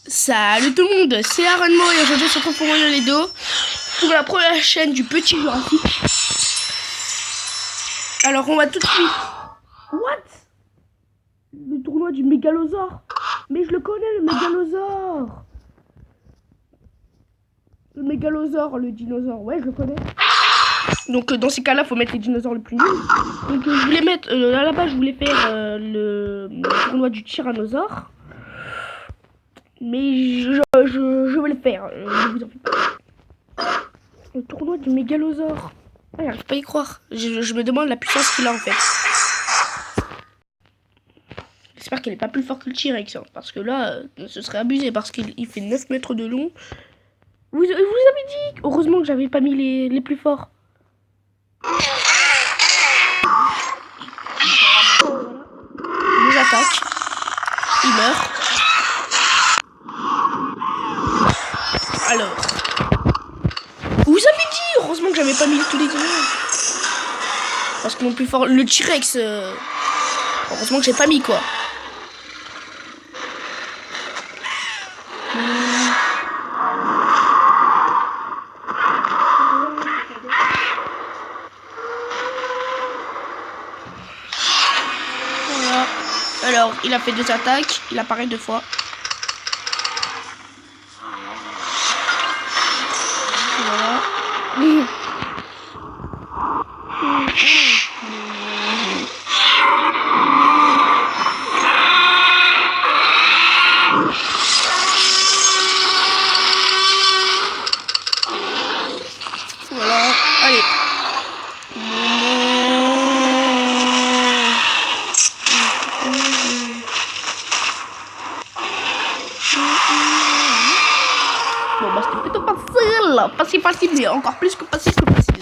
Salut tout le monde, c'est Aaron et aujourd'hui on se retrouve pour les dos pour la première chaîne du petit Jurassic. Alors on va tout de suite. What? Le tournoi du mégalosaure. Mais je le connais, le mégalosaure. Le mégalosaure, le dinosaure, ouais je le connais. Donc dans ces cas-là, faut mettre les dinosaures le plus nuls. Donc je voulais mettre, à la base je voulais faire le tournoi du tyrannosaure. Mais je vais le faire, ne vous en faites pas. Le tournoi du mégalosaure. Ah, j'arrive pas à y croire. Je me demande la puissance qu'il a en fait. J'espère qu'il est pas plus fort que le T-Rex. Hein, parce que là, ce serait abusé. Parce qu'il fait 9 mètres de long. Vous avez dit. Heureusement que j'avais pas mis les plus forts. Deux attaques. Il meurt. Alors. Vous avez dit. Heureusement que j'avais pas mis tous les deux. Parce que mon plus fort. Le T-Rex. Heureusement que j'ai pas mis quoi. Voilà. Alors, il a fait 2 attaques. Il apparaît 2 fois. Voilà. Voilà, allez. Bon bah c'était plutôt facile. Pas si facile, mais encore plus que facile que facile.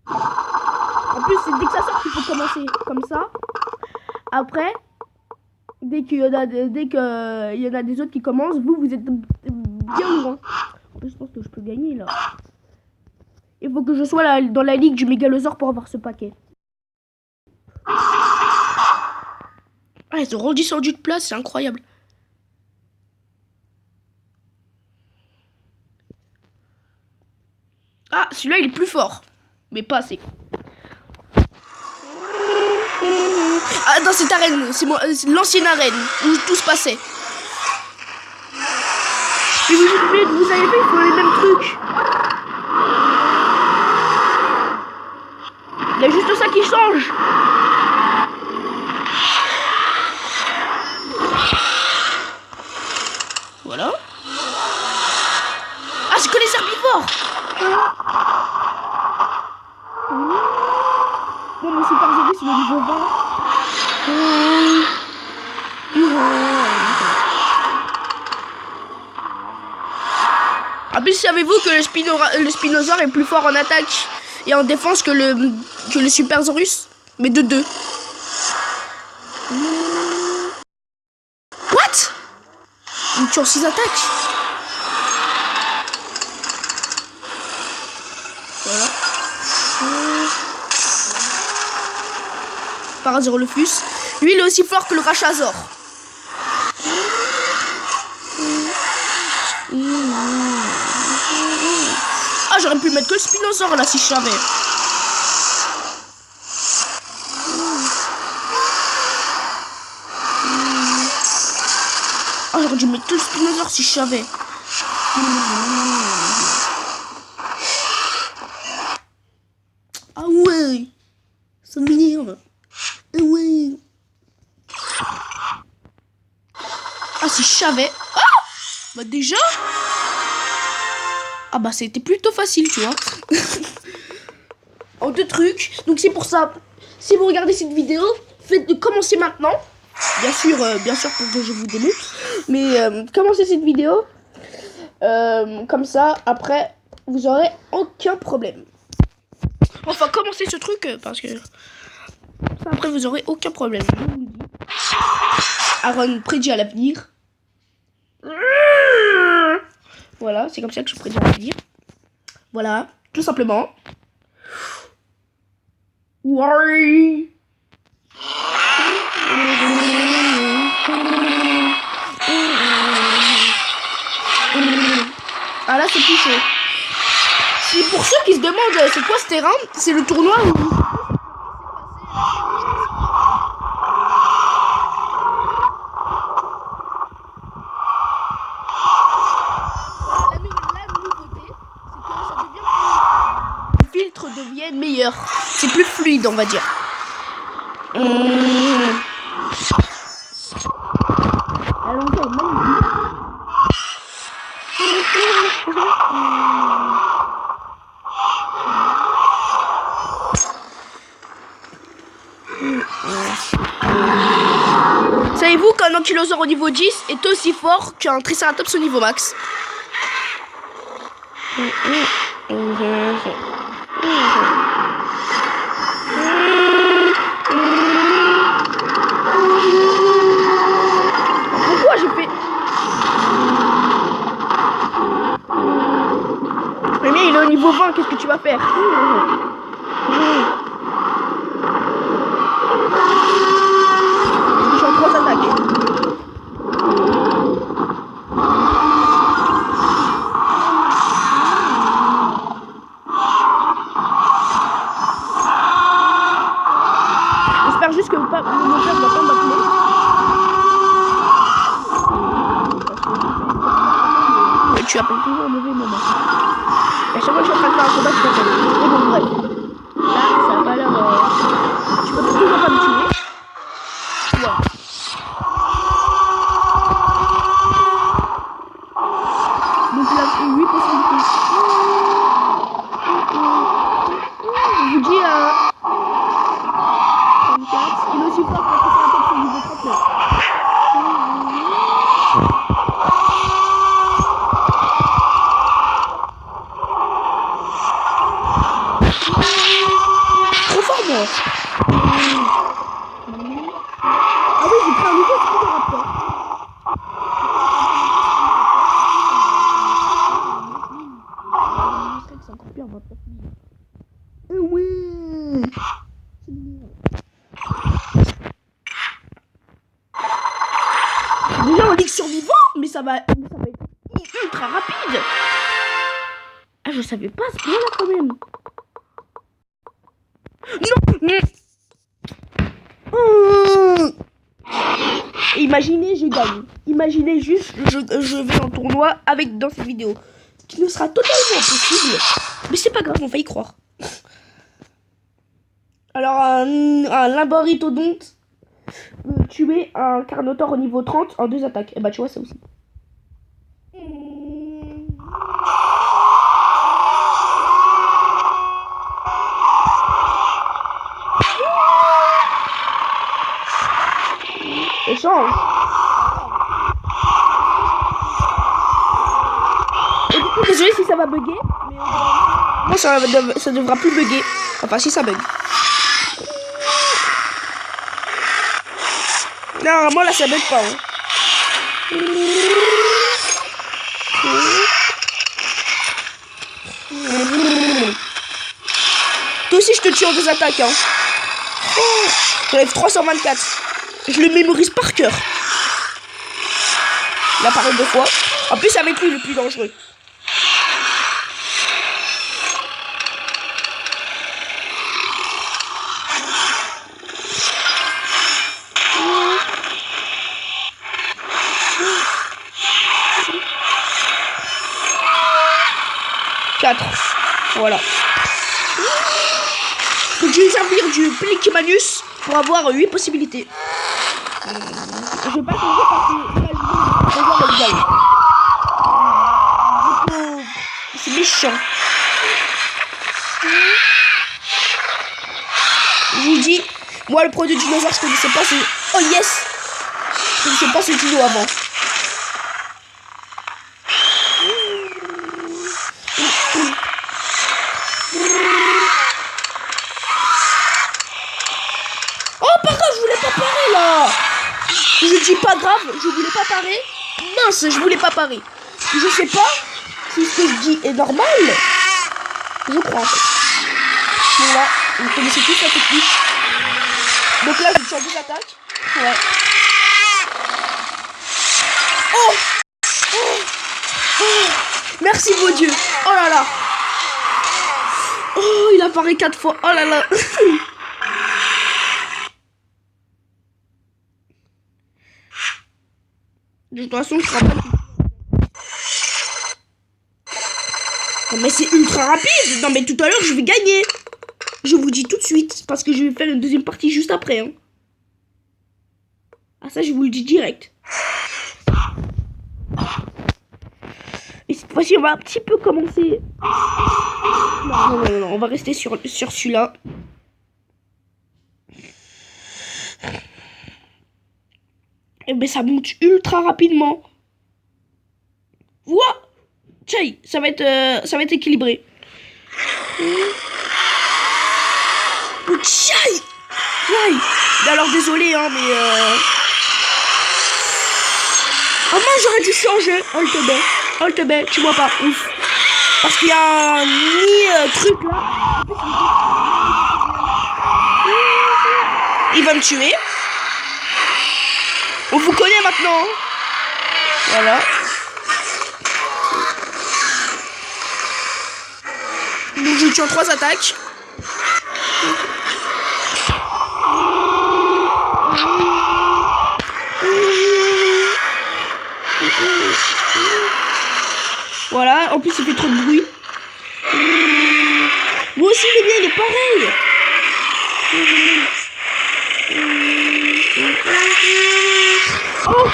En plus c'est dès que ça sort qu'il faut commencer comme ça. Après, dès qu'il y en a des autres qui commencent, vous êtes bien loin. Je pense que je peux gagner là. Il faut que je sois là, dans la ligue du mégalosaure pour avoir ce paquet. Ah, ils ont redescendu de place, c'est incroyable. Ah, celui-là il est plus fort, mais pas assez. Ah, dans cette arène, c'est l'ancienne arène où tout se passait. Mais vous avez vu, ils font les mêmes trucs. Il y a juste ça qui change. Voilà. Ah, c'est que les herbivores. Bon, mon super zombie, c'est le niveau 20. En plus, savez-vous que le spinosaure est plus fort en attaque et en défense que le supersaurus, mais de 2. What? Il tue en 6 attaques. Voilà. Parasaurolophus. Lui, il est aussi fort que le Rachasaure. Ah, j'aurais pu mettre que le Spinosaure là si je savais. Ah, j'aurais dû mettre que le Spinosaure si je savais. Ah ouais, ça m'énerve. Ah ouais. Ah, si je savais. Ah, bah déjà. Ah bah c'était plutôt facile, tu vois. En 2 trucs. Donc c'est pour ça. Si vous regardez cette vidéo, faites de commencer maintenant. Bien sûr pour que je vous démontre. Mais commencez cette vidéo. Comme ça, après, vous aurez aucun problème. Enfin, commencez ce truc parce que ça, après, vous aurez aucun problème. Je vous le dis. Aaron prédit à l'avenir. Voilà, c'est comme ça que je prédis à l'avenir. Voilà, tout simplement. Ouais. Ah là c'est plus chaud. C'est pour ceux qui se demandent c'est quoi ce terrain, c'est le tournoi où... Le filtre devient meilleur. C'est plus fluide on va dire. Savez-vous qu'un ankylosaure au niveau 10 est aussi fort qu'un triceratops au niveau max? Pourquoi j'ai fait... Le mien il est au niveau 20, qu'est-ce que tu vas faire? Je suis en 3 attaques. J'espère juste que mon père ne va pas m'appeler. Tu appelles toujours au mauvais moment. Et à chaque fois que je suis en train de faire un combat, tu t'appelles. Mais bon, bref. Là, ça a pas l'air... Tu peux toujours pas me tuer. Voilà. Donc là, 8 possibilités. Je vous dis 34. Il est aussi fort que le triceratops au niveau 39. Trop fort, moi. Ah oui, j'ai pris un nouveau Spinosaurus. C'est encore pire, 29 minutes. Oui. Déjà en ligue survivant, mais ça va être ultra rapide. Ah, je savais pas ce point là quand même. Non. Imaginez, je gagne. Imaginez juste, je vais en tournoi avec dans cette vidéo. Ce qui ne sera totalement impossible. Mais c'est pas grave, on va y croire. Alors, un Limboritodonte peut tuer un Carnotaure au niveau 30 en 2 attaques. Et bah, tu vois, ça aussi. Échange. Et du coup, désolé si ça va bugger. Mais moi, ça devra plus bugger. Enfin, si ça bug. Non, moi là, ça bug pas. Hein. Toi aussi, je te tue en 2 attaques. Hein. J'enlève 324. Je le mémorise par cœur. Là, par 2 fois. En plus, avec lui, le plus dangereux. Voilà. Donc je vais servir du Pelicamanus pour avoir 8 possibilités. Je vais pas changer parce que c'est méchant. Je vous dis, moi le produit dinosaure je connaissais pas, c'est... Oh yes! Je connaissais pas ce dino avant. Je dis pas grave, je voulais pas parer. Mince, je voulais pas parer. Je sais pas si ce que je dis est normal. Je crois en fait. Voilà. Vous connaissez tous la technique. Donc là, je suis en 2 attaques. Ouais. Oh, oh, oh. Merci, beau Dieu. Oh là là. Oh, il apparaît 4 fois. Oh là là. De toute façon, je ne pas. Non mais c'est ultra rapide. Non mais tout à l'heure, je vais gagner. Je vous dis tout de suite. Parce que je vais faire une deuxième partie juste après. Hein. Ah ça, je vous le dis direct. Et cette fois-ci, on va un petit peu commencer. Non, on va rester sur celui-là. Et ben ça monte ultra rapidement. Ouah, tchai, ça va être équilibré. Tchai, alors désolé hein, mais oh mince, j'aurais dû changer. Alt B, tu vois pas, ouf. Parce qu'il y a un mini truc là. Il va me tuer. On vous connaît maintenant. Voilà. Donc je tue en 3 attaques. Voilà, en plus il fait trop de bruit. Moi aussi il est bien, il est pareil. Oh,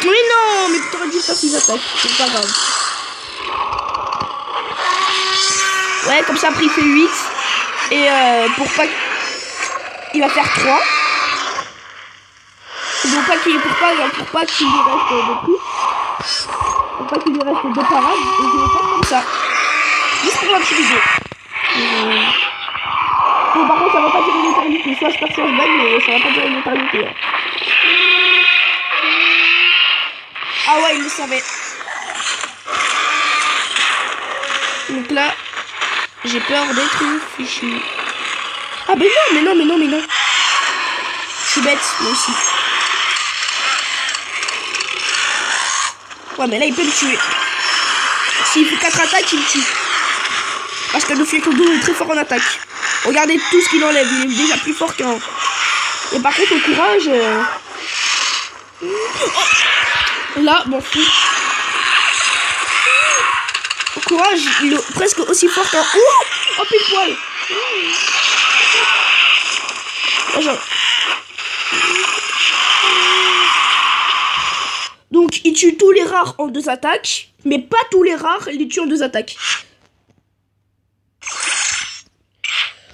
mais non, mais t'aurais dû faire 6 attaques, c'est pas grave. Ouais, comme ça après il fait 8. Et pour pas il va faire 3. Donc pour pas qu'il lui reste de plus. Pour pas qu'il lui reste 2 parades. Et je vais faire comme ça. Juste pour la petite vidéo. Bon par contre ça va pas durer une éternité. Soit je perds soit je gagne, mais ça va pas durer une éternité. Hein. Ah ouais, il le savait. Donc là, j'ai peur d'être fichu. Ah mais non. Je suis bête, moi aussi. Ouais, mais là, il peut me tuer. S'il fait 4 attaques, il me tue. Parce que le Fiakodo est très fort en attaque. Regardez tout ce qu'il enlève. Il est déjà plus fort qu'un. Et par contre, au courage... Oh, là, bon, au courage, il est presque aussi fort qu'un... Oh, pile poil. Donc, il tue tous les rares en 2 attaques. Mais pas tous les rares, il les tue en 2 attaques.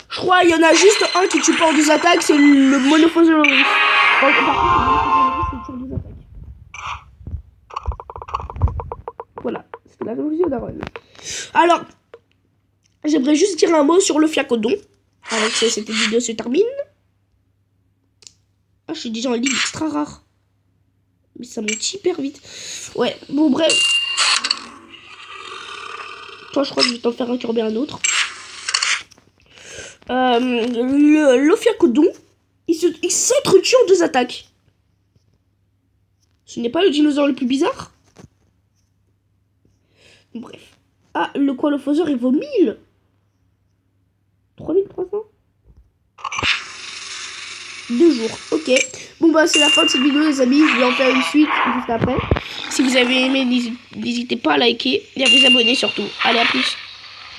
Je crois qu'il y en a juste un qui tue pas en 2 attaques, c'est le Monophosaurus. Par contre, le tue en 2 attaques. Voilà, c'est la conclusion d'Aaron. Alors, j'aimerais juste dire un mot sur le Fiakodon. Avec ça, cette vidéo se termine. Ah, je suis déjà en ligne extra rare. Mais ça monte hyper vite. Ouais, bon, bref. Toi, je crois que je vais t'en faire incurber un autre. Le Fiakodon, il s'entretue en 2 attaques. Ce n'est pas le dinosaure le plus bizarre. Bref. Ah, le Koalophosaure, il vaut 1000. 3300. 2 jours, ok. Bon bah c'est la fin de cette vidéo les amis, je vais en faire une suite juste après. Si vous avez aimé, n'hésitez pas à liker et à vous abonner surtout. Allez, à plus.